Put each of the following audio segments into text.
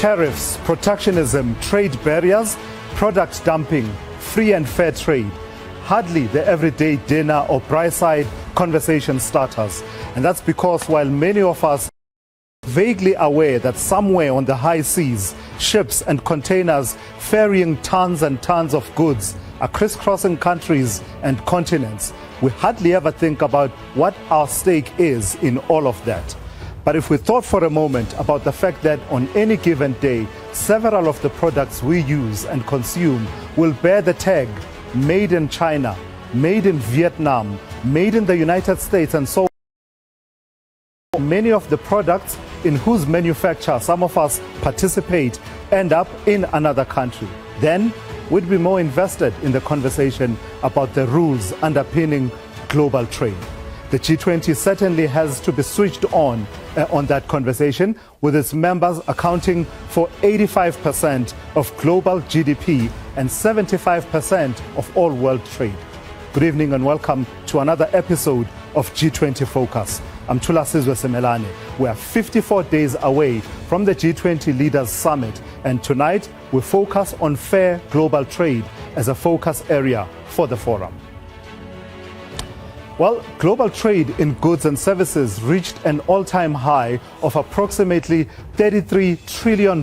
Tariffs, protectionism, trade barriers, product dumping, free and fair trade. Hardly the everyday dinner or brightside conversation starters. And that's because while many of us are vaguely aware that somewhere on the high seas, ships and containers ferrying tons and tons of goods are crisscrossing countries and continents, we hardly ever think about what our stake is in all of that. But if we thought for a moment about the fact that on any given day, several of the products we use and consume will bear the tag made in China, made in Vietnam, made in the United States, and so on. Many of the products in whose manufacture some of us participate end up in another country. Then we'd be more invested in the conversation about the rules underpinning global trade. The G20 certainly has to be switched on that conversation, with its members accounting for 85% of global GDP and 75% of all world trade. Good evening and welcome to another episode of G20 Focus. I'm Thulasizwe Simelane. We are 54 days away from the G20 Leaders Summit, and tonight we focus on fair global trade as a focus area for the forum. Well, global trade in goods and services reached an all-time high of approximately $33 trillion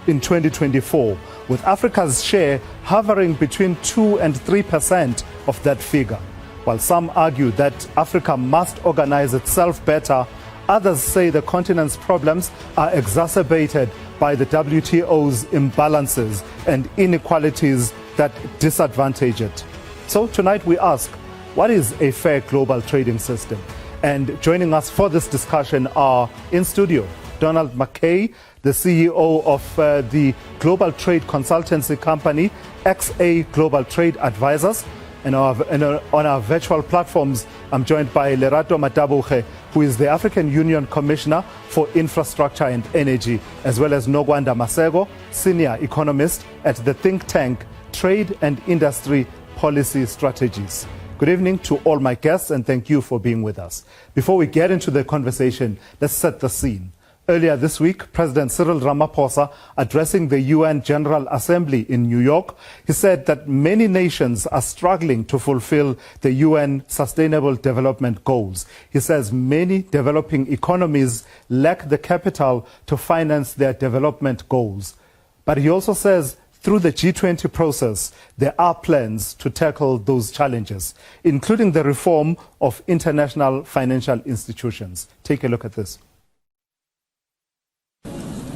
in 2024, with Africa's share hovering between 2 and 3% of that figure. While some argue that Africa must organize itself better, others say the continent's problems are exacerbated by the WTO's imbalances and inequalities that disadvantage it. So tonight we ask, what is a fair global trading system? And joining us for this discussion are in studio Donald Mackay, the CEO of the global trade consultancy company XA Global Trade Advisors. And on our virtual platforms, I'm joined by Lerato Matabog, who is the African Union Commissioner for Infrastructure and Energy, as well as Nokwanda Masek, Senior Economist at the think tank Trade and Industry Policy Strategies. Good evening to all my guests, and thank you for being with us. Before we get into the conversation, let's set the scene. Earlier this week, President Cyril Ramaphosa, addressing the UN General Assembly in New York, he said that many nations are struggling to fulfill the UN Sustainable Development Goals. He says many developing economies lack the capital to finance their development goals. But he also says through the G20 process, there are plans to tackle those challenges, including the reform of international financial institutions. Take a look at this.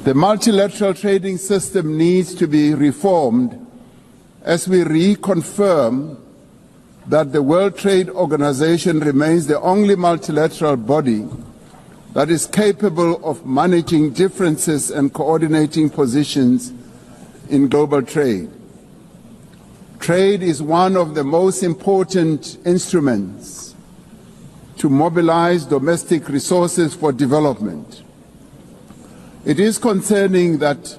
The multilateral trading system needs to be reformed as we reconfirm that the World Trade Organization remains the only multilateral body that is capable of managing differences and coordinating positions in global trade. Trade is one of the most important instruments to mobilize domestic resources for development. It is concerning that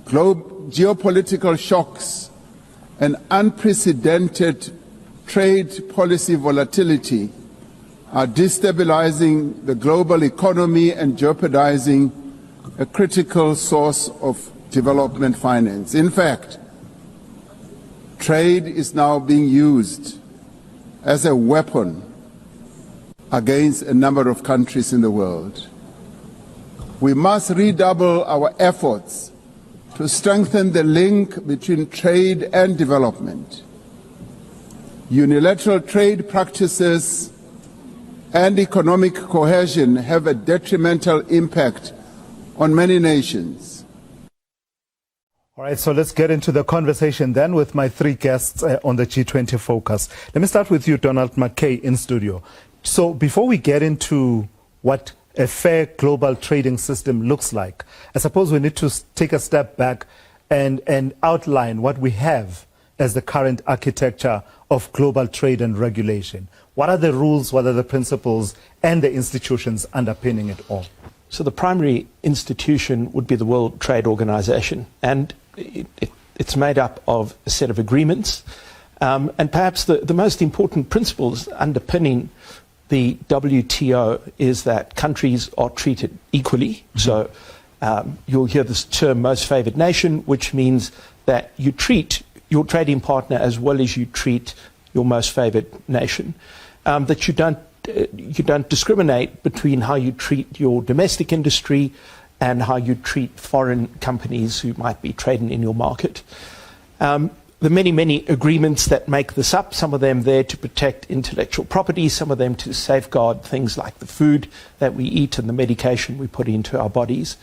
geopolitical shocks and unprecedented trade policy volatility are destabilizing the global economy and jeopardizing a critical source of development finance. In fact, trade is now being used as a weapon against a number of countries in the world. We must redouble our efforts to strengthen the link between trade and development. Unilateral trade practices and economic cohesion have a detrimental impact on many nations. All right, so let's get into the conversation then with my three guests on the G20 Focus. Let me start with you, Donald Mackay, in studio. So before we get into what a fair global trading system looks like, I suppose we need to take a step back and outline what we have as the current architecture of global trade and regulation. What are the rules, what are the principles and the institutions underpinning it all? So the primary institution would be the World Trade Organization, and it's made up of a set of agreements, and perhaps the most important principles underpinning the WTO is that countries are treated equally. Mm-hmm. So You'll hear this term most favored nation, which means that you treat your trading partner as well as you treat your most favored nation. That you don't discriminate between how you treat your domestic industry and how you treat foreign companies who might be trading in your market. The many agreements that make this up, some of them there to protect intellectual property, some of them to safeguard things like the food that we eat and the medication we put into our bodies.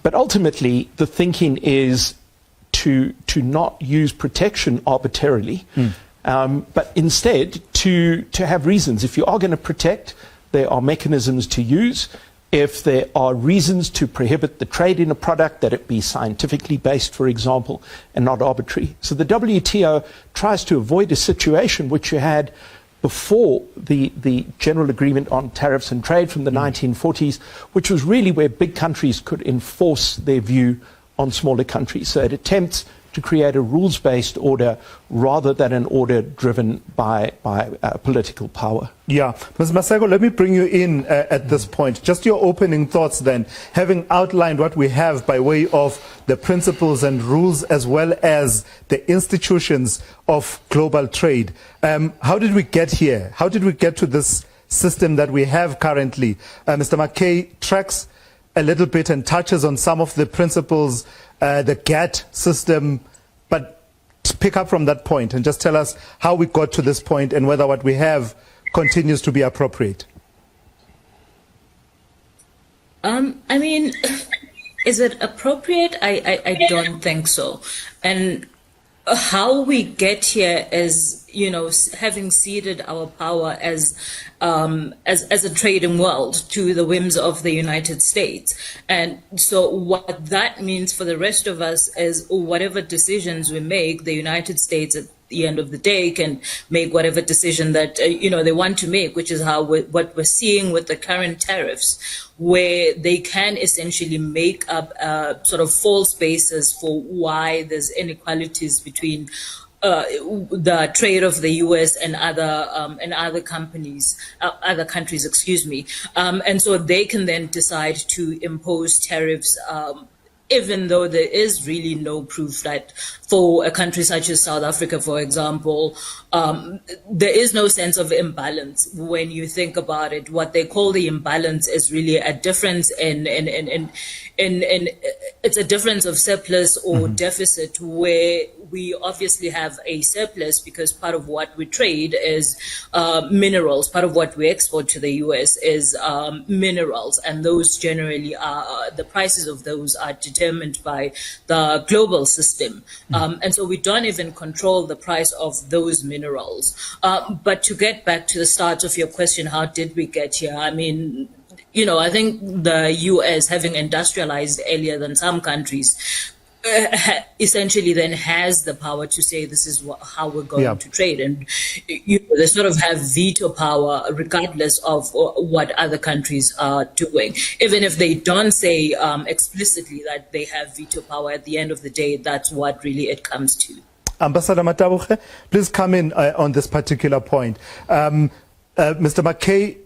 But ultimately, the thinking is to not use protection arbitrarily, but instead to have reasons. If you are going to protect, there are mechanisms to use. If there are reasons to prohibit the trade in a product, that it be scientifically based, for example, and not arbitrary. So the WTO tries to avoid a situation which you had before the General Agreement on Tariffs and Trade from the 1940s, which was really where big countries could enforce their view on smaller countries. So it attempts to create a rules-based order rather than an order driven by political power. Yeah. Ms. Masek, let me bring you in at this point. Just your opening thoughts then, having outlined what we have by way of the principles and rules as well as the institutions of global trade. How did we get here? How did we get to this system that we have currently? Mr. McKay tracks a little bit and touches on some of the principles, the GATT system, but pick up from that point and just tell us how we got to this point and whether what we have continues to be appropriate. I mean, is it appropriate? I don't think so. And how we get here is, you know, having ceded our power as a trading world to the whims of the United States. And so what that means for the rest of us is whatever decisions we make, the United States at the end of the day can make whatever decision that, you know, they want to make, which is how what we're seeing with the current tariffs, where they can essentially make up sort of false basis for why there's inequalities between the trade of the U.S. and other companies, other countries, excuse me, and so they can then decide to impose tariffs, even though there is really no proof that for a country such as South Africa, for example, there is no sense of imbalance. When you think about it, what they call the imbalance is really a difference in it's a difference of surplus or deficit, where we obviously have a surplus because part of what we trade is minerals. Part of what we export to the U.S. is minerals, and those generally are the prices of those are determined by the global system. And so we don't even control the price of those minerals. But to get back to the start of your question, how did we get here? I mean, you know, I think the U.S., having industrialized earlier than some countries, essentially then has the power to say this is how we're going to trade. And you know, they sort of have veto power regardless of what other countries are doing. Even if they don't say explicitly that they have veto power, at the end of the day, that's what really it comes to. Ambassador Matabog, please come in on this particular point. Mr. McKay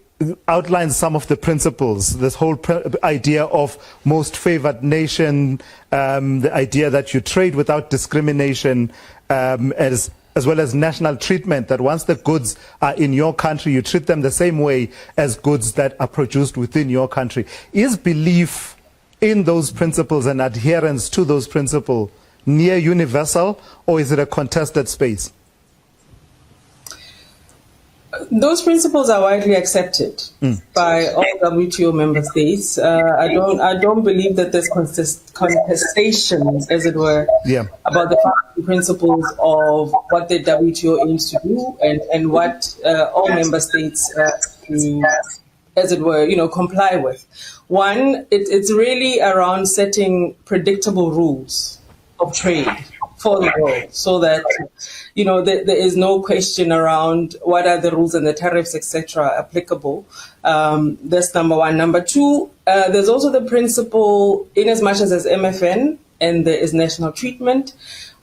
outlines some of the principles, this whole idea of most favored nation, the idea that you trade without discrimination, as well as national treatment, that once the goods are in your country, you treat them the same way as goods that are produced within your country. Is belief in those principles and adherence to those principles near universal, or is it a contested space? Those principles are widely accepted by all WTO member states. I don't believe that there's contestations, as it were, about the principles of what the WTO aims to do and what all member states, as it were, you know, comply with. One, it's really around setting predictable rules of trade for the world, so that, you know, there is no question around what are the rules and the tariffs, etc., applicable. That's number one. Number two, there's also the principle, in as much as there's MFN and there is national treatment.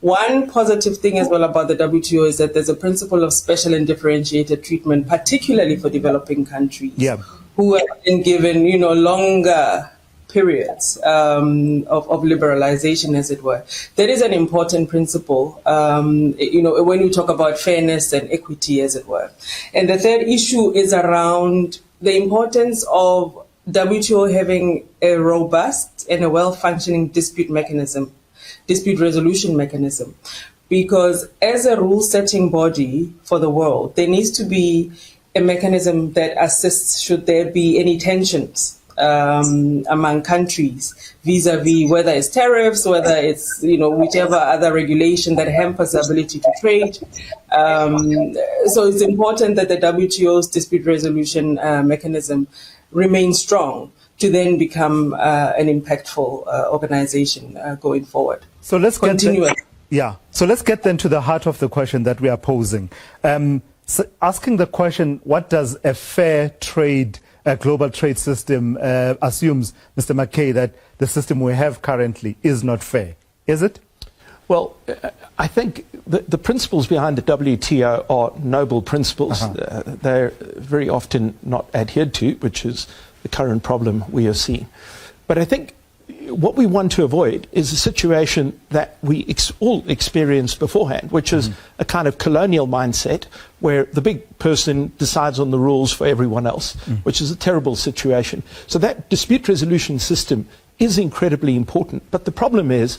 One positive thing as well about the WTO is that there's a principle of special and differentiated treatment, particularly for developing countries, who have been given, you know, longer periods of liberalization, as it were. That is an important principle, when you talk about fairness and equity, as it were. And the third issue is around the importance of WTO having a robust and a well-functioning dispute resolution mechanism. Because as a rule-setting body for the world, there needs to be a mechanism that assists should there be any tensions among countries vis-a-vis whether it's tariffs, whether it's whichever other regulation that hampers the ability to trade. So it's important that the WTO's dispute resolution mechanism remains strong to then become an impactful organization going forward. So let's continue. So let's get then to the heart of the question that we are posing. So asking the question, what does a fair trade, a global trade system assumes, Mr. Mackay, that the system we have currently is not fair. Is it? Well, I think the principles behind the WTO are noble principles. They're very often not adhered to, which is the current problem we are seeing. But I think what we want to avoid is a situation that we all experienced beforehand, which is a kind of colonial mindset where the big person decides on the rules for everyone else, which is a terrible situation. So that dispute resolution system is incredibly important. But the problem is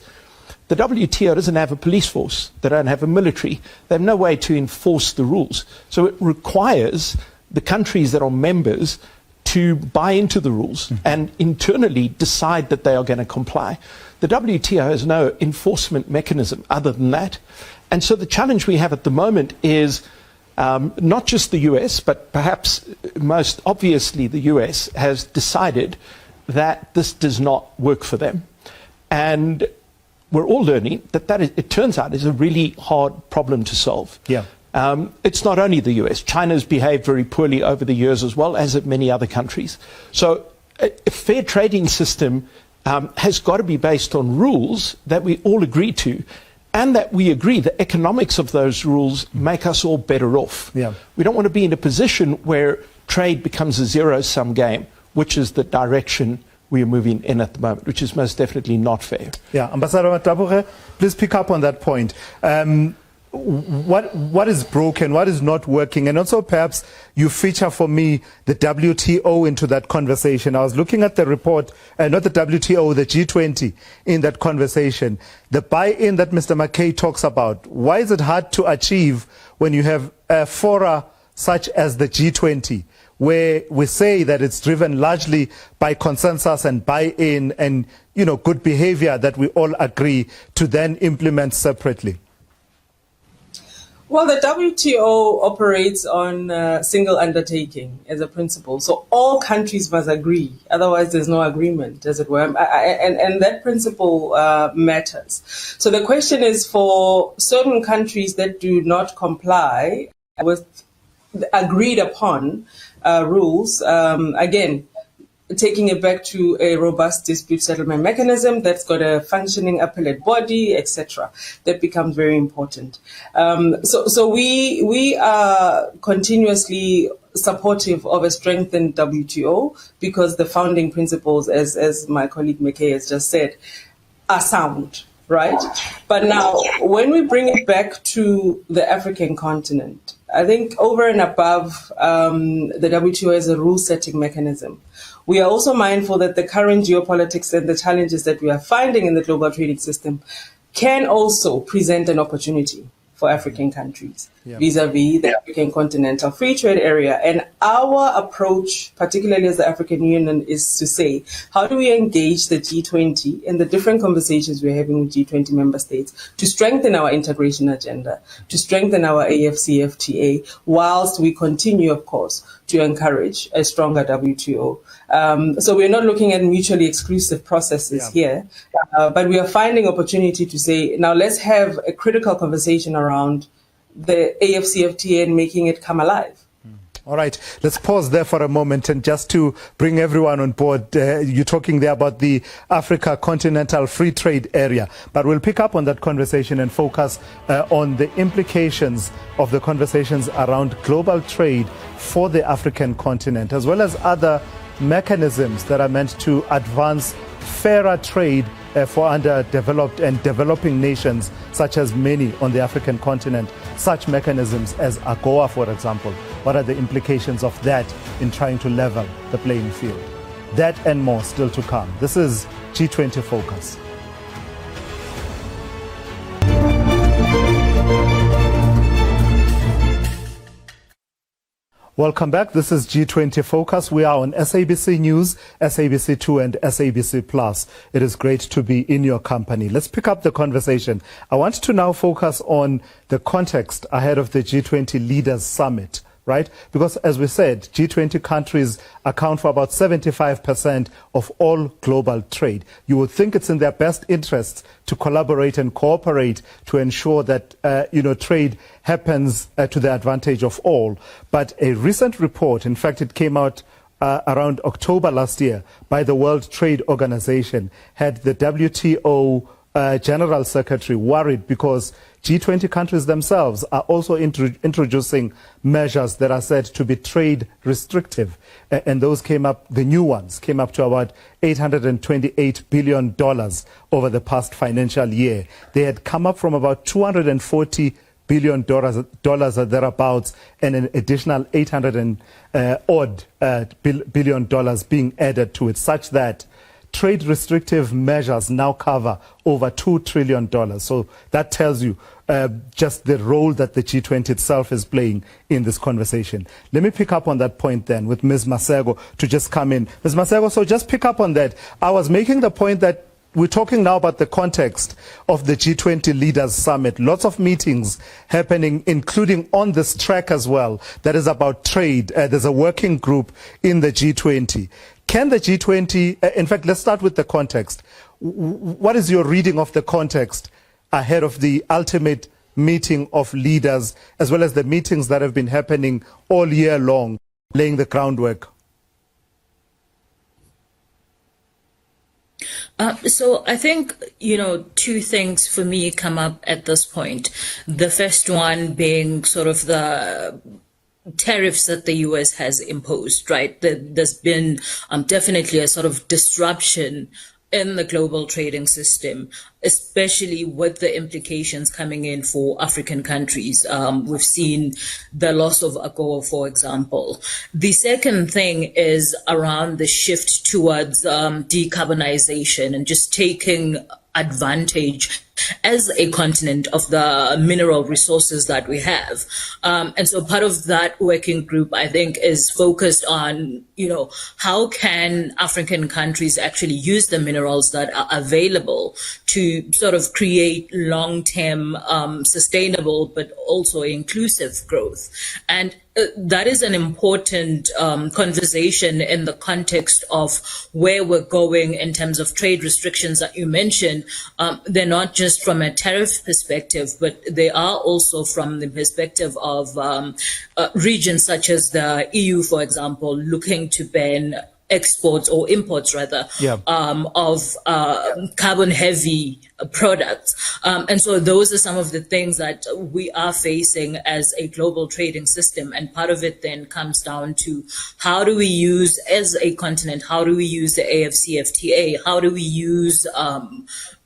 the WTO doesn't have a police force. They don't have a military. They have no way to enforce the rules. So it requires the countries that are members to buy into the rules and internally decide that they are going to comply. The WTO has no enforcement mechanism other than that. And so the challenge we have at the moment is not just the US, but perhaps most obviously the US has decided that this does not work for them. And we're all learning that it turns out, is a really hard problem to solve. It's not only the US. China's behaved very poorly over the years as well, as have many other countries. So a fair trading system has got to be based on rules that we all agree to, and that we agree the economics of those rules make us all better off. We don't want to be in a position where trade becomes a zero-sum game, which is the direction we are moving in at the moment, which is most definitely not fair. Ambassador Matabog, please pick up on that point. What is broken, what is not working, and also perhaps you feature for me the WTO into that conversation. I was looking at the report, not the WTO, the G20 in that conversation. The buy-in that Mr. Mackay talks about, why is it hard to achieve when you have a fora such as the G20, where we say that it's driven largely by consensus and buy-in and good behavior that we all agree to then implement separately? Well, the WTO operates on single undertaking as a principle. So all countries must agree. Otherwise, there's no agreement, as it were. And that principle matters. So the question is for certain countries that do not comply with agreed upon rules, again, taking it back to a robust dispute settlement mechanism that's got a functioning appellate body, etc. That becomes very important. So we are continuously supportive of a strengthened WTO because the founding principles, as my colleague Mackay has just said, are sound, right? But now, when we bring it back to the African continent, I think over and above the WTO as a rule-setting mechanism, we are also mindful that the current geopolitics and the challenges that we are finding in the global trading system can also present an opportunity for African countries vis-a-vis the African continental free trade area. And our approach, particularly as the African Union, is to say, how do we engage the G20 in the different conversations we're having with G20 member states to strengthen our integration agenda, to strengthen our AFCTA, whilst we continue, of course, to encourage a stronger WTO. So we're not looking at mutually exclusive processes here, but we are finding opportunity to say, now let's have a critical conversation around the AFCTA and making it come alive. All right, let's pause there for a moment, and just to bring everyone on board, you're talking there about the Africa Continental Free Trade Area, but we'll pick up on that conversation and focus on the implications of the conversations around global trade for the African continent, as well as other mechanisms that are meant to advance fairer trade for underdeveloped and developing nations, such as many on the African continent, such mechanisms as AGOA, for example? What are the implications of that in trying to level the playing field? That and more still to come. This is G20 Focus. Welcome back. This is G20 Focus. We are on SABC News, SABC2 and SABC Plus. It is great to be in your company. Let's pick up the conversation. I want to now focus on the context ahead of the G20 Leaders Summit, right? Because as we said, G20 countries account for about 75% of all global trade. You would think it's in their best interests to collaborate and cooperate to ensure that, trade happens to the advantage of all. But a recent report, in fact, it came out around October last year by the World Trade Organization, had the WTO General Secretary worried because G20 countries themselves are also introducing measures that are said to be trade restrictive. And those the new ones came up to about $828 billion over the past financial year. They had come up from about $240 billion dollars or thereabouts, and an additional 800 and billion dollars being added to it, such that trade restrictive measures now cover over $2 trillion. So that tells you just the role that the G20 itself is playing in this conversation. Let me pick up on that point then with Ms. Masek to just come in. Ms. Masek, so just pick up on that. I was making the point that we're talking now about the context of the G20 Leaders Summit. Lots of meetings happening, including on this track as well, that is about trade. There's a working group in the G20. Can the G20, in fact, let's start with the context. What is your reading of the context ahead of the ultimate meeting of leaders, as well as the meetings that have been happening all year long, laying the groundwork? So I think, two things for me come up at this point. The first one being sort of the tariffs that the US has imposed, right? There's been definitely a sort of disruption in the global trading system, especially with the implications coming in for African countries. We've seen the loss of AGOA, for example. The second thing is around the shift towards decarbonization and just taking advantage as a continent of the mineral resources that we have. And so part of that working group, I think, is focused on, how can African countries actually use the minerals that are available to sort of create long-term sustainable but also inclusive growth. And that is an important conversation in the context of where we're going in terms of trade restrictions that you mentioned. They're not just from a tariff perspective, but they are also from the perspective of regions such as the EU, for example, looking to ban exports or imports rather of carbon heavy products. And so those are some of the things that we are facing as a global trading system. And part of it then comes down to how do we use as a continent, how do we use the AFCTA, how do we use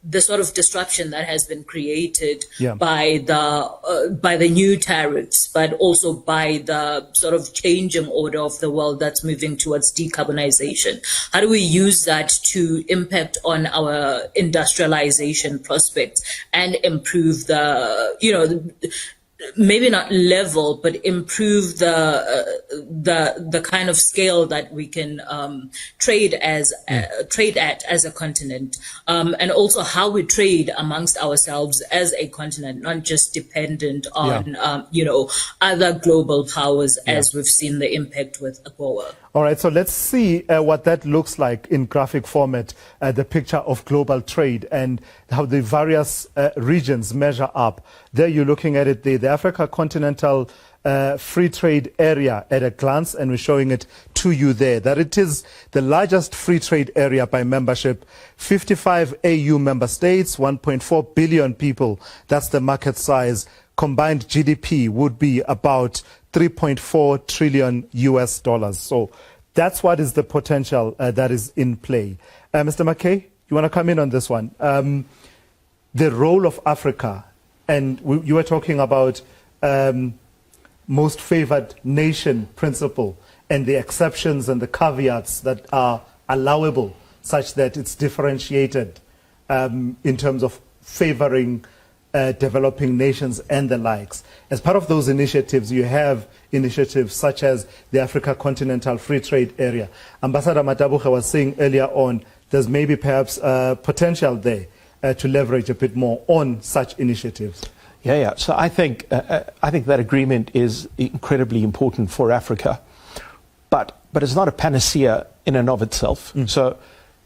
the sort of disruption that has been created by the new tariffs, but also by the sort of changing order of the world that's moving towards decarbonization. How do we use that to impact on our industrialization prospects and improve maybe not level, but improve the kind of scale that we can trade at as a continent, and also how we trade amongst ourselves as a continent, not just dependent on other global powers, as we've seen the impact with AGOA. All right, so let's see what that looks like in graphic format, the picture of global trade and how the various regions measure up. There you're looking at it, the Africa Continental Free Trade Area at a glance, and we're showing it to you there, that it is the largest free trade area by membership, 55 AU member states, 1.4 billion people, that's the market size. Combined GDP would be about $3.4 trillion US. So That's what is the potential that is in play. Mr. McKay, you want to come in on this one? The role of Africa, and you were talking about most favored nation principle and the exceptions and the caveats that are allowable such that it's differentiated in terms of favoring developing nations and the likes. As part of those initiatives, you have initiatives such as the Africa Continental Free Trade Area. Ambassador Matabog was saying earlier on, there's maybe perhaps potential there to leverage a bit more on such initiatives. Yeah. So I think that agreement is incredibly important for Africa, but it's not a panacea in and of itself. So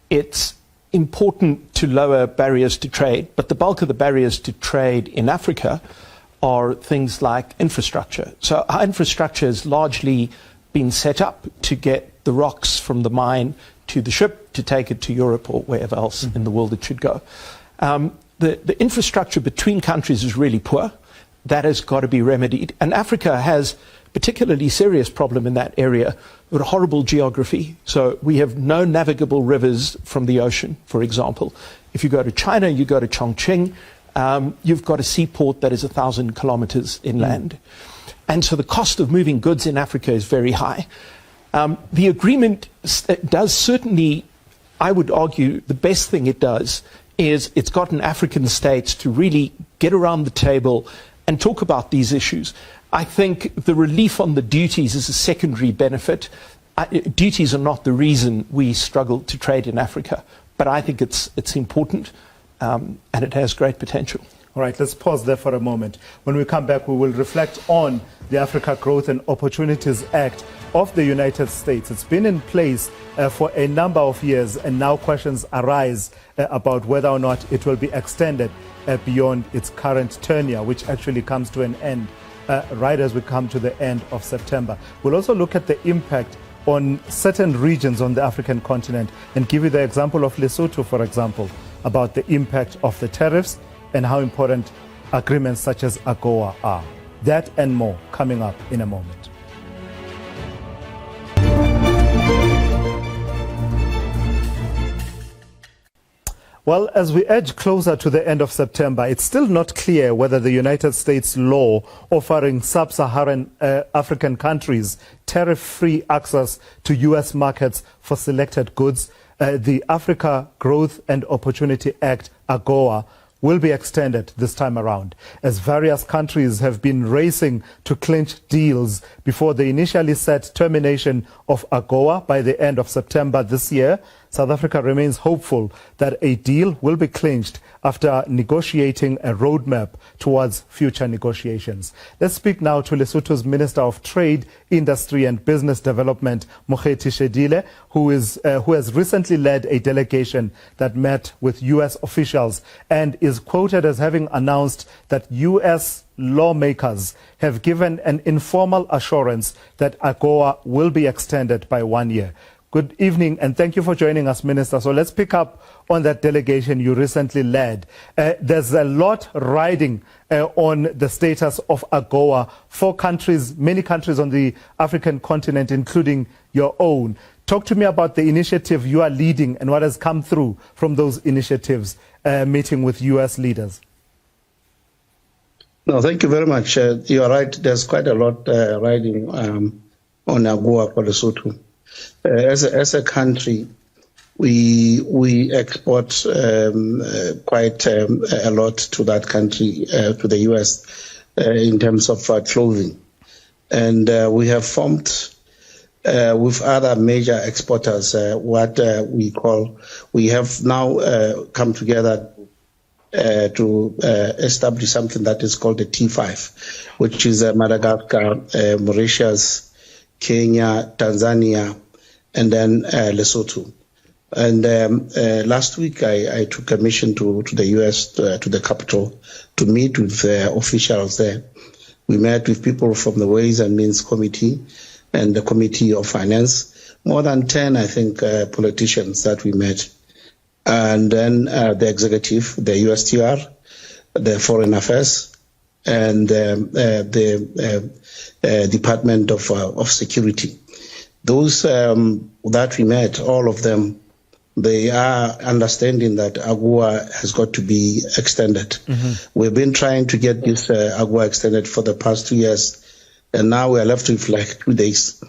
it's important to lower barriers to trade, but the bulk of the barriers to trade in Africa are things like infrastructure. So our infrastructure has largely been set up to get the rocks from the mine to the ship to take it to Europe or wherever else in the world it should go. The infrastructure between countries is really poor. That has got to be remedied. And Africa has particularly serious problem in that area with a horrible geography. So we have no navigable rivers from the ocean, for example. If you go to China, you go to Chongqing, you've got a seaport that is 1,000 kilometers inland. And so the cost of moving goods in Africa is very high. The agreement does certainly, I would argue, the best thing it does is it's gotten African states to really get around the table and talk about these issues. I think the relief on the duties is a secondary benefit. Duties are not the reason we struggle to trade in Africa, but I think it's important and it has great potential. All right, let's pause there for a moment. When we come back, we will reflect on the Africa Growth and Opportunities Act of the United States. It's been in place for a number of years, and now questions arise about whether or not it will be extended beyond its current tenure, which actually comes to an end right as we come to the end of September. We'll also look at the impact on certain regions on the African continent and give you the example of Lesotho, for example, about the impact of the tariffs and how important agreements such as AGOA are. That and more coming up in a moment. Well, as we edge closer to the end of September, it's still not clear whether the United States law offering sub-Saharan African countries tariff-free access to U.S. markets for selected goods, the Africa Growth and Opportunity Act, AGOA, will be extended this time around, as various countries have been racing to clinch deals before the initially set termination of AGOA by the end of September this year. South Africa remains hopeful that a deal will be clinched after negotiating a roadmap towards future negotiations. Let's speak now to Lesotho's Minister of Trade, Industry and Business Development, Mokhethi Shelile, who has recently led a delegation that met with U.S. officials and is quoted as having announced that U.S. lawmakers have given an informal assurance that AGOA will be extended by 1 year. Good evening, and thank you for joining us, Minister. So let's pick up on that delegation you recently led. There's a lot riding on the status of AGOA for countries, many countries on the African continent, including your own. Talk to me about the initiative you are leading and what has come through from those initiatives, meeting with U.S. leaders. No, thank you very much. You are right. There's quite a lot riding on AGOA for Lesotho. As a country, we export quite a lot to that country, to the U.S., in terms of clothing. And we have formed with other major exporters what we have now come together to establish something that is called the T5, which is Madagascar, Mauritius, Kenya, Tanzania, and then Lesotho. And last week I took a mission to the U.S., to the capital, to meet with officials there. We met with people from the Ways and Means Committee and the Committee of Finance, more than 10, I think, politicians that we met. And then the executive, the USTR, the Foreign Affairs, and the Department of Security. those that we met, all of them, they are understanding that AGOA has got to be extended. Mm-hmm. We've been trying to get this AGOA extended for the past 2 years, and now we are left with like 2 days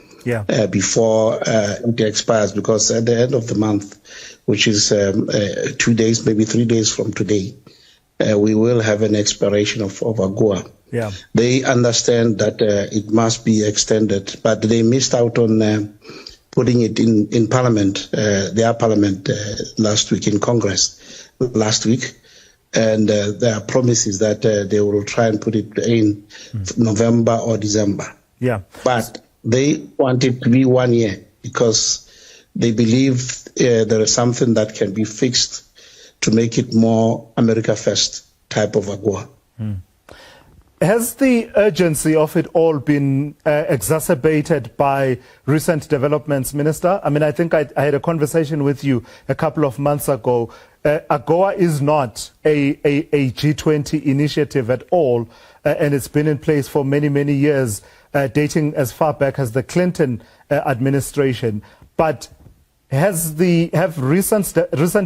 before it expires, because at the end of the month, which is 2 days, maybe 3 days from today, we will have an expiration of AGOA. Yeah. They understand that it must be extended, but they missed out on putting it in Parliament, their Parliament last week in Congress last week. And there are promises that they will try and put it in November or December. Yeah. But they want it to be 1 year because they believe there is something that can be fixed to make it more America First type of AGOA. Has the urgency of it all been exacerbated by recent developments, Minister? I mean, I think I had a conversation with you a couple of months ago. AGOA is not a G20 initiative at all, and it's been in place for many, many years, dating as far back as the Clinton administration. But have recent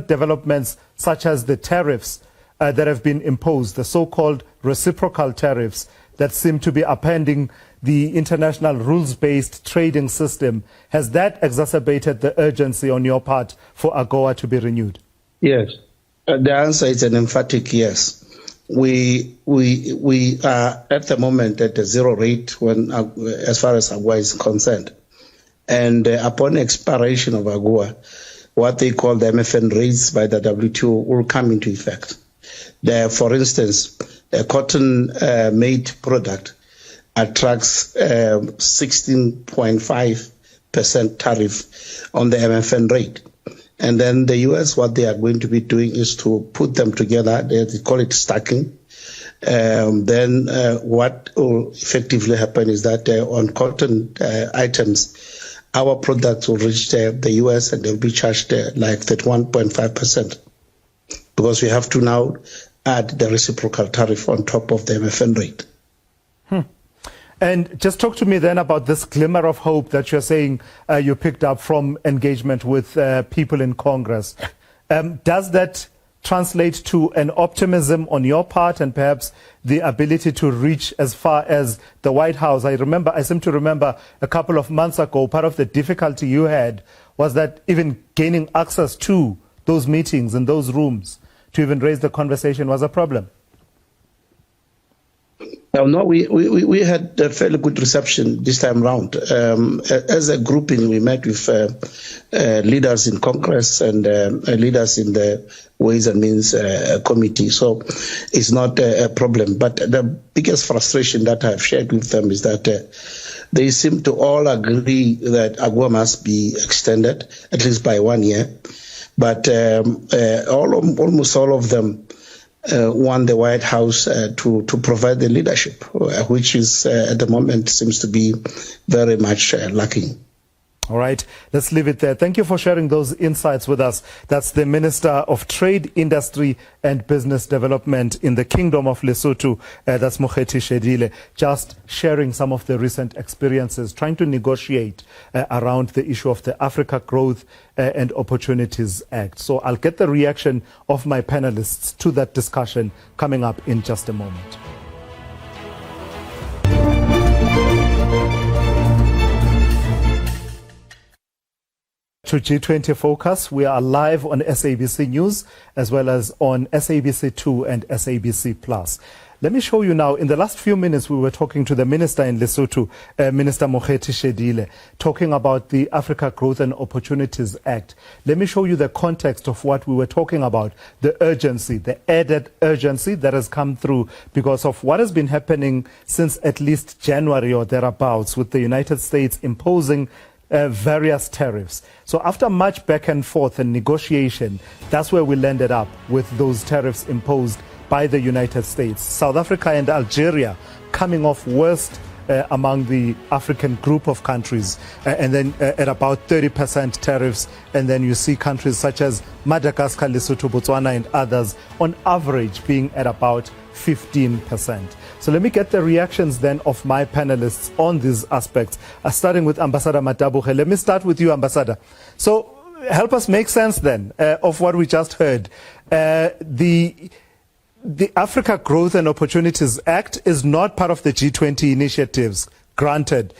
developments such as the tariffs that have been imposed, the so-called reciprocal tariffs that seem to be upending the international rules-based trading system, has that exacerbated the urgency on your part for AGOA to be renewed? Yes. The answer is an emphatic yes. We are at the moment at a zero rate when, as far as AGOA is concerned. And upon expiration of AGOA, what they call the MFN rates by the WTO will come into effect. For instance, a cotton-made product attracts 16.5% tariff on the MFN rate. And then the U.S., what they are going to be doing is to put them together. They call it stacking. Then what will effectively happen is that on cotton items, our products will reach the U.S. and they'll be charged like 31.5%. Because we have to now add the reciprocal tariff on top of the MFN rate. And just talk to me then about this glimmer of hope that you're saying you picked up from engagement with people in Congress. Does that translate to an optimism on your part and perhaps the ability to reach as far as the White House? I seem to remember a couple of months ago, part of the difficulty you had was that even gaining access to those meetings in those rooms to even raise the conversation was a problem. No, we had a fairly good reception this time round. As a grouping, we met with leaders in Congress and leaders in the Ways and Means Committee. So it's not a problem. But the biggest frustration that I've shared with them is that they seem to all agree that AGOA must be extended, at least by 1 year. But almost all of them want the White House to provide the leadership, which is at the moment seems to be very much lacking. All right, let's leave it there. Thank you for sharing those insights with us. That's the Minister of Trade, Industry and Business Development in the Kingdom of Lesotho. That's Mokhethi Shelile, just sharing some of the recent experiences, trying to negotiate around the issue of the Africa Growth and Opportunities Act. So I'll get the reaction of my panelists to that discussion coming up in just a moment. To G20 Focus, we are live on SABC News as well as on SABC2 and SABC+. Let me show you now, in the last few minutes we were talking to the Minister in Lesotho, Minister Mokhethi Shelile, talking about the Africa Growth and Opportunities Act. Let me show you the context of what we were talking about, the urgency, the added urgency that has come through because of what has been happening since at least January or thereabouts, with the United States imposing various tariffs. So after much back and forth and negotiation, that's where we landed up with those tariffs imposed by the United States. South Africa and Algeria coming off worst among the African group of countries, and then at about 30% tariffs. And then you see countries such as Madagascar, Lesotho, Botswana and others on average being at about 15%. So let me get the reactions then of my panelists on these aspects, starting with Ambassador Matabog. Let me start with you, Ambassador. So help us make sense then of what we just heard. The Africa Growth and Opportunities Act is not part of the G20 initiatives, granted,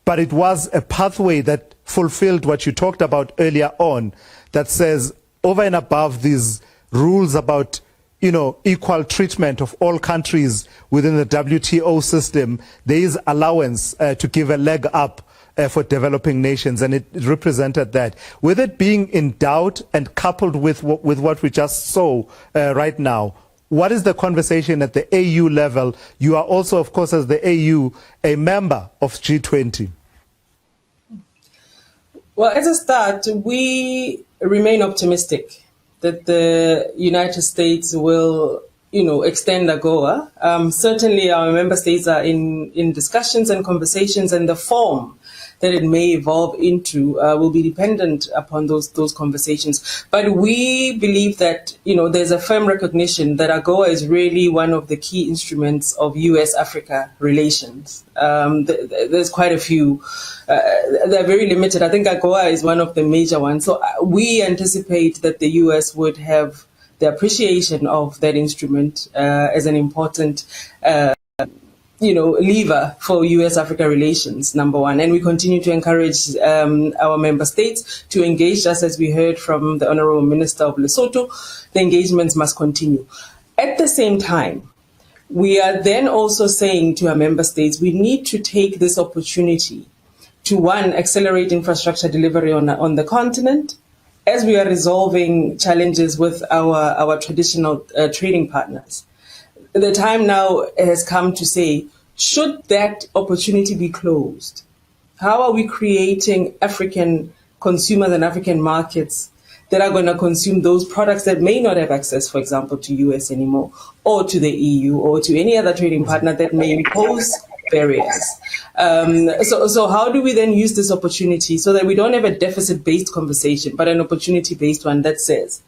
but it was a pathway that fulfilled what you talked about earlier on, that says over and above these rules about equal treatment of all countries within the WTO system, there is allowance to give a leg up for developing nations, and it represented that. With it being in doubt and coupled with what we just saw right now, what is the conversation at the AU level? You are also, of course, as the AU, a member of G20. Well, as a start, we remain optimistic that the United States will, extend AGOA. Certainly, our member states are in discussions and conversations, and the form that it may evolve into will be dependent upon those conversations. But we believe that, there's a firm recognition that AGOA is really one of the key instruments of US-Africa relations. There's quite a few. They're very limited. I think AGOA is one of the major ones. So we anticipate that the US would have the appreciation of that instrument as an important lever for US-Africa relations, number one. And we continue to encourage our member states to engage, just as we heard from the Honorable Minister of Lesotho. The engagements must continue. At the same time, we are then also saying to our member states, we need to take this opportunity to, one, accelerate infrastructure delivery on the continent, as we are resolving challenges with our traditional trading partners. The time now has come to say, should that opportunity be closed? How are we creating African consumers and African markets that are going to consume those products that may not have access, for example, to US anymore, or to the EU, or to any other trading partner that may impose barriers? So how do we then use this opportunity so that we don't have a deficit-based conversation, but an opportunity-based one that says,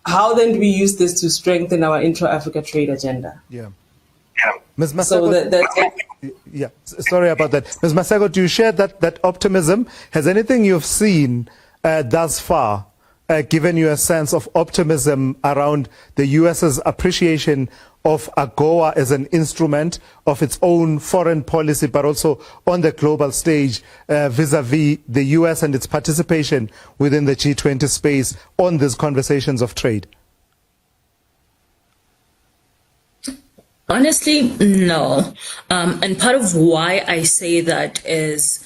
how then do we use this to strengthen our intra-Africa trade agenda? Yeah. Ms. Masek, sorry about that. Ms. Masek, do you share that optimism? Has anything you've seen thus far given you a sense of optimism around the US's appreciation of AGOA as an instrument of its own foreign policy, but also on the global stage vis-a-vis the US and its participation within the G20 space on these conversations of trade? Honestly, no. And part of why I say that is,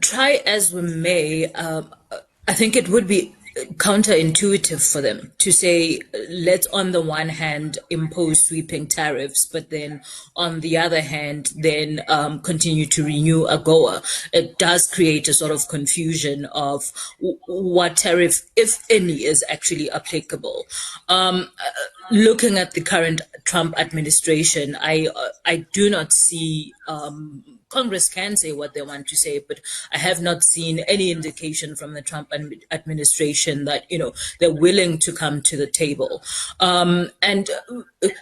try as we may, I think it would be counterintuitive for them to say, let's on the one hand impose sweeping tariffs, but then on the other hand then continue to renew AGOA. It does create a sort of confusion of what tariff, if any, is actually applicable. Looking at the current Trump administration, I do not see Congress can say what they want to say, but I have not seen any indication from the Trump administration that, they're willing to come to the table. And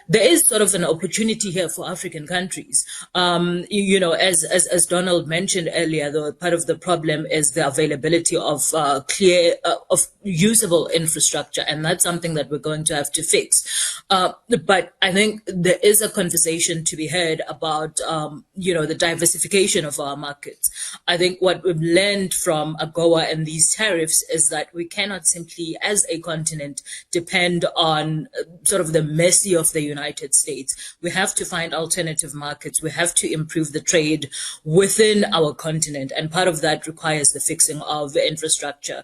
there is sort of an opportunity here for African countries. As Donald mentioned earlier, though, part of the problem is the availability of of usable infrastructure, and that's something that we're going to have to fix. But I think there is a conversation to be had about, the diversification of our markets. I think what we've learned from AGOA and these tariffs is that we cannot simply, as a continent, depend on sort of the mercy of the United States. We have to find alternative markets. We have to improve the trade within our continent. And part of that requires the fixing of the infrastructure.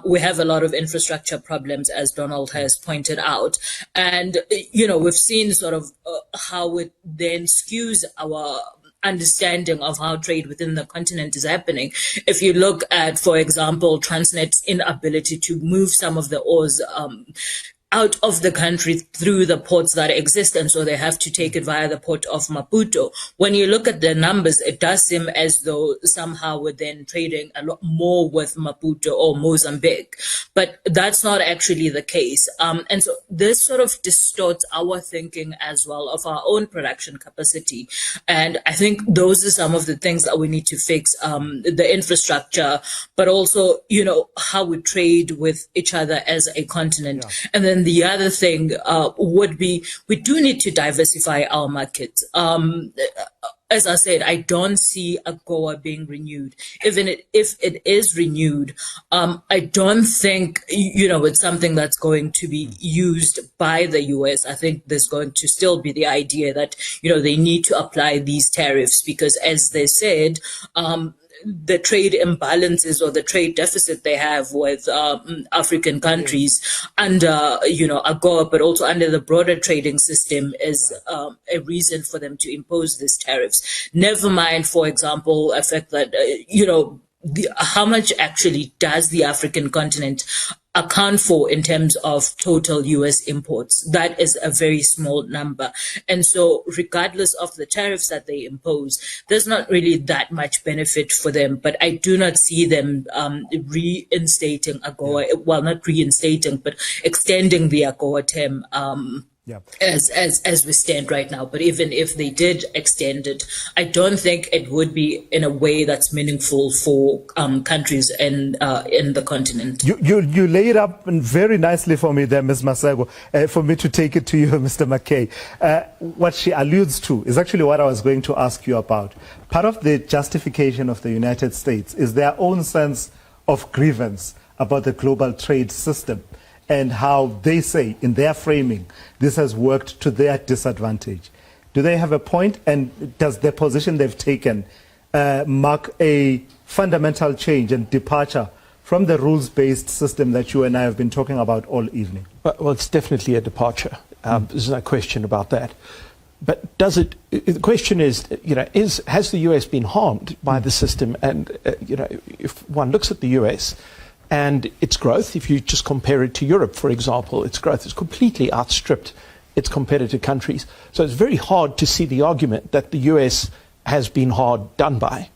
We have a lot of infrastructure problems, as Donald has pointed out. And, we've seen sort of how it then skews our understanding of how trade within the continent is happening. If you look at, for example, Transnet's inability to move some of the ores out of the country through the ports that exist, and so they have to take it via the port of Maputo. When you look at the numbers, it does seem as though somehow we're then trading a lot more with Maputo or Mozambique, but that's not actually the case. And so this sort of distorts our thinking as well of our own production capacity. And I think those are some of the things that we need to fix, the infrastructure, but also, how we trade with each other as a continent. Yeah. And then the other thing would be we do need to diversify our markets. As I said, I don't see AGOA being renewed. Even if it is renewed, I don't think, it's something that's going to be used by the US. I think there's going to still be the idea that, they need to apply these tariffs because, as they said, the trade imbalances or the trade deficit they have with African countries under, AGOA, but also under the broader trading system is a reason for them to impose these tariffs. Never mind, for example, the fact that, how much actually does the African continent account for in terms of total US imports? That is a very small number. And so regardless of the tariffs that they impose, there's not really that much benefit for them. But I do not see them reinstating AGOA, well, not reinstating, but extending the AGOA term as we stand right now. But even if they did extend it, I don't think it would be in a way that's meaningful for countries in the continent. You laid up very nicely for me there, Ms. Masego, for me to take it to you, Mr. McKay. What she alludes to is actually what I was going to ask you about. Part of the justification of the United States is their own sense of grievance about the global trade system and how they say, in their framing, this has worked to their disadvantage. Do they have a point? And does the position they've taken mark a fundamental change and departure from the rules-based system that you and I have been talking about all evening? Well, it's definitely a departure. There's no question about that. But the question is, has the US been harmed by the system? And, if one looks at the US, and its growth, if you just compare it to Europe, for example, its growth has completely outstripped its competitor countries. So it's very hard to see the argument that the US has been hard done by.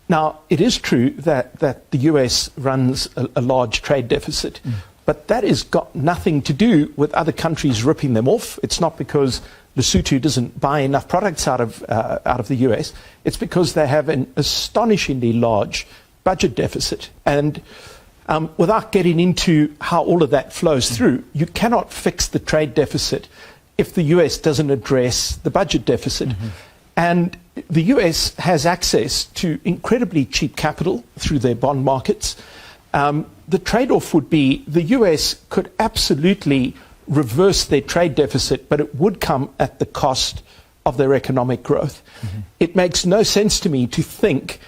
Now, it is true that the US runs a large trade deficit, but that has got nothing to do with other countries ripping them off. It's not because Lesotho doesn't buy enough products out of the US. It's because they have an astonishingly large budget deficit. And without getting into how all of that flows through, you cannot fix the trade deficit if the US doesn't address the budget deficit. And the US has access to incredibly cheap capital through their bond markets. The trade-off would be the US could absolutely reverse their trade deficit, but it would come at the cost of their economic growth. It makes no sense to me to think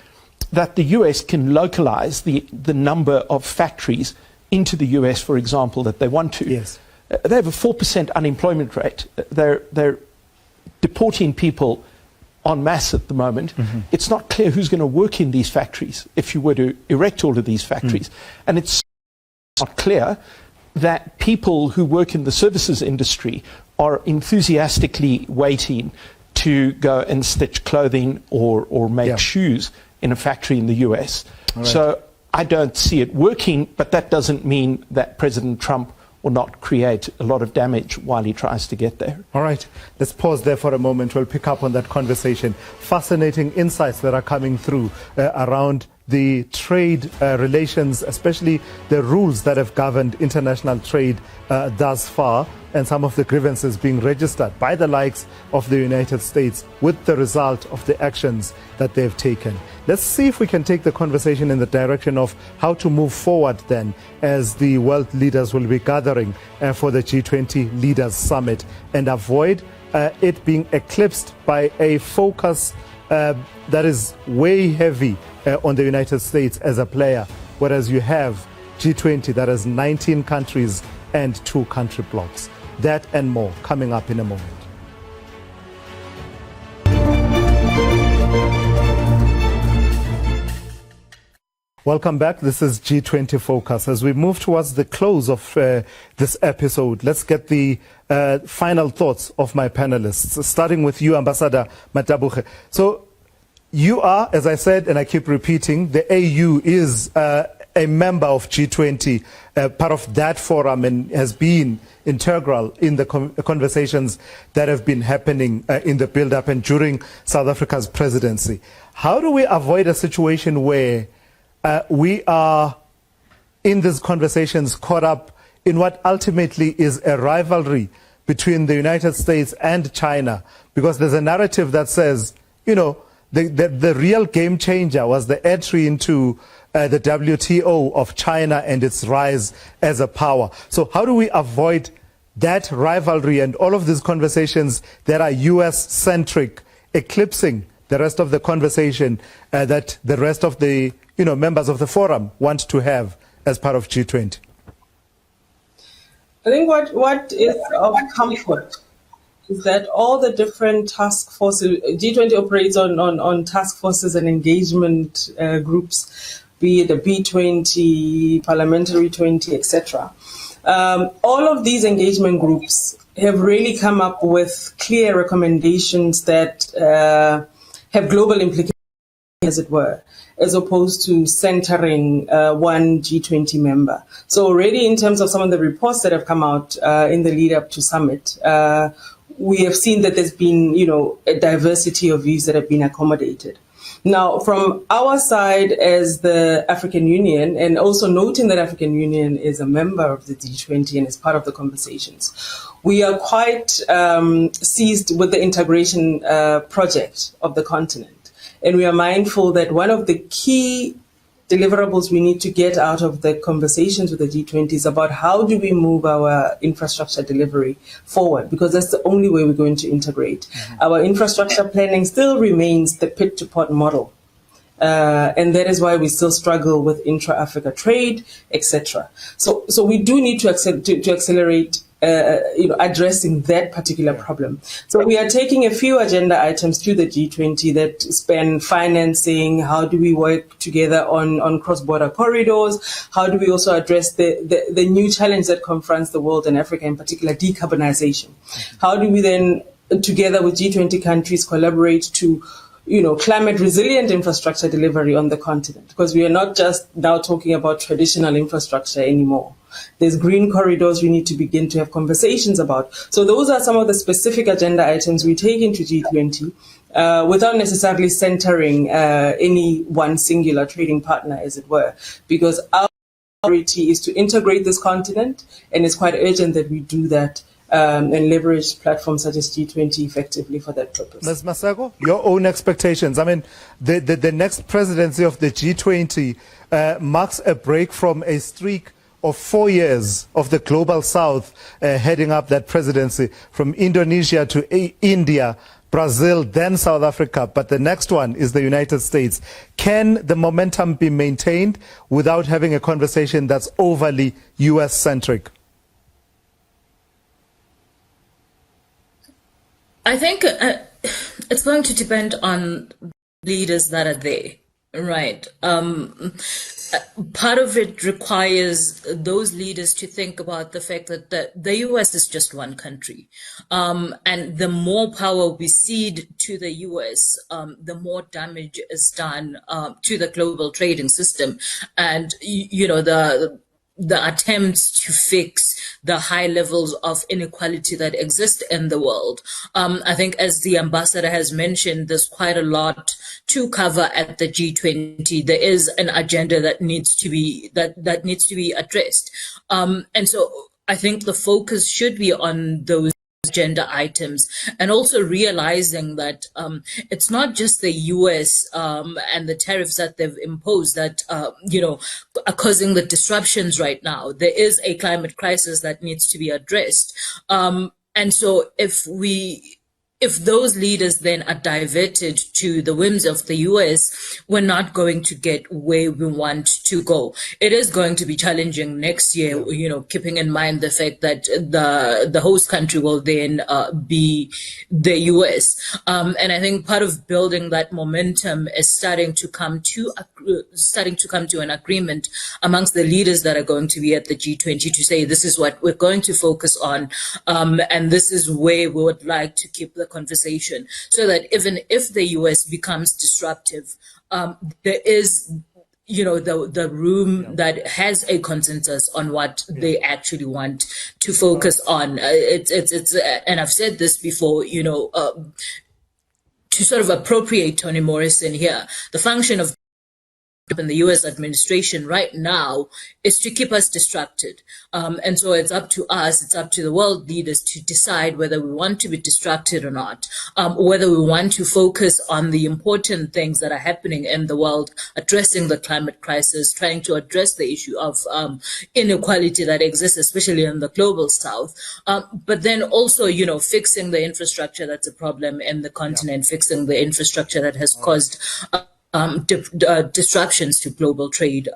that the US can localize the number of factories into the US, for example, that they want to. Yes. They have a 4% unemployment rate. They're deporting people en masse at the moment. It's not clear who's going to work in these factories if you were to erect all of these factories. And it's not clear that people who work in the services industry are enthusiastically waiting to go and stitch clothing or make shoes in a factory in the US. Right. So I don't see it working, but that doesn't mean that President Trump will not create a lot of damage while he tries to get there. All right, let's pause there for a moment. We'll pick up on that conversation. Fascinating insights that are coming through around the trade relations, especially the rules that have governed international trade thus far, and some of the grievances being registered by the likes of the United States with the result of the actions that they've taken. Let's see if we can take the conversation in the direction of how to move forward then, as the world leaders will be gathering for the G20 Leaders Summit, and avoid it being eclipsed by a focus that is way heavy on the United States as a player, whereas you have G20 that has 19 countries and 2 country blocks. That and more coming up in a moment. Welcome back. This is G20 Focus. As we move towards the close of this episode, let's get the final thoughts of my panelists, starting with you, Ambassador Matabog. So you are, as I said, and I keep repeating, the AU is a member of G20, part of that forum, and has been integral in the conversations that have been happening in the build-up and during South Africa's presidency. How do we avoid a situation where we are, in these conversations, caught up in what ultimately is a rivalry between the United States and China? Because there's a narrative that says, you know, the real game changer was the entry into the WTO of China and its rise as a power. So how do we avoid that rivalry and all of these conversations that are US-centric eclipsing the rest of the conversation that the rest of the members of the forum want to have as part of G20? I think what is of comfort is that all the different task forces, G20 operates on task forces and engagement groups, be it the B20, Parliamentary 20, etc. All of these engagement groups have really come up with clear recommendations that have global implications, as it were, as opposed to centering one G20 member. So already in terms of some of the reports that have come out in the lead up to summit, we have seen that there's been, a diversity of views that have been accommodated. Now, from our side as the African Union, and also noting that African Union is a member of the G20 and is part of the conversations, we are quite seized with the integration project of the continent. And we are mindful that one of the key deliverables we need to get out of the conversations with the G20 is about how do we move our infrastructure delivery forward, because that's the only way we're going to integrate. Our infrastructure planning still remains the pit-to-pot model. And that is why we still struggle with intra-Africa trade, etc. So we do need to accelerate addressing that particular problem. So we are taking a few agenda items to the G20 that span financing. How do we work together on cross-border corridors? How do we also address the new challenge that confronts the world and Africa, in particular, decarbonization? How do we then, together with G20 countries, collaborate to climate resilient infrastructure delivery on the continent? Because we are not just now talking about traditional infrastructure anymore. There's green corridors we need to begin to have conversations about. So those are some of the specific agenda items we take into G20 without necessarily centering any one singular trading partner, as it were, because our priority is to integrate this continent, and it's quite urgent that we do that and leverage platforms such as G20 effectively for that purpose. Ms. Maseko, your own expectations. I mean, the next presidency of the G20 marks a break from a streak of 4 years of the Global South heading up that presidency, from Indonesia to India, Brazil, then South Africa, but the next one is the United States. Can the momentum be maintained without having a conversation that's overly US-centric? I think it's going to depend on leaders that are there, right? Part of it requires those leaders to think about the fact that the US is just one country. And the more power we cede to the US, the more damage is done to the global trading system. And, the attempts to fix the high levels of inequality that exist in the world. I think, as the ambassador has mentioned, there's quite a lot to cover at the G20. There is an agenda that needs to be addressed. And so I think the focus should be on those agenda items, and also realizing that it's not just the US and the tariffs that they've imposed that are causing the disruptions right now. There is a climate crisis that needs to be addressed, and so if those leaders then are diverted to the whims of the US, we're not going to get where we want to go. It is going to be challenging next year, keeping in mind the fact that the host country will then be the US. And I think part of building that momentum is starting to come to an agreement amongst the leaders that are going to be at the G20 to say this is what we're going to focus on, and this is where we would like to keep the conversation, so that even if the US becomes disruptive, there is the room that has a consensus on what they actually want to focus on. It's and I've said this before, to sort of appropriate Toni Morrison here, the function of in the US administration right now is to keep us distracted. And so it's up to us, it's up to the world leaders to decide whether we want to be distracted or not, whether we want to focus on the important things that are happening in the world, addressing the climate crisis, trying to address the issue of inequality that exists, especially in the global south, but then also, fixing the infrastructure that's a problem in the continent, fixing the infrastructure that has caused disruptions to global trade.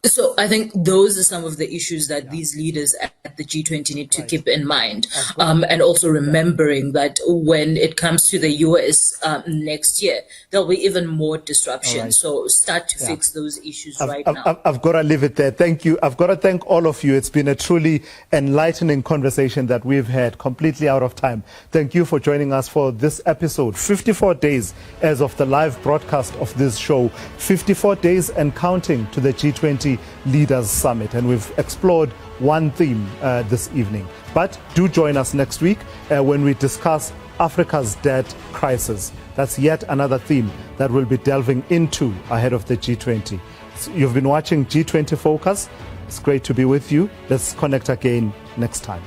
So I think those are some of the issues that these leaders at the G20 need to keep in mind. And also remembering that when it comes to the US next year, there'll be even more disruption. Right. So start to fix those issues now. I've got to leave it there. Thank you. I've got to thank all of you. It's been a truly enlightening conversation that we've had, completely out of time. Thank you for joining us for this episode. 54 days as of the live broadcast of this show. 54 days and counting to the G20 Leaders Summit, and we've explored one theme this evening. But do join us next week when we discuss Africa's debt crisis. That's yet another theme that we'll be delving into ahead of the G20. So you've been watching G20 Focus. It's great to be with you. Let's connect again next time.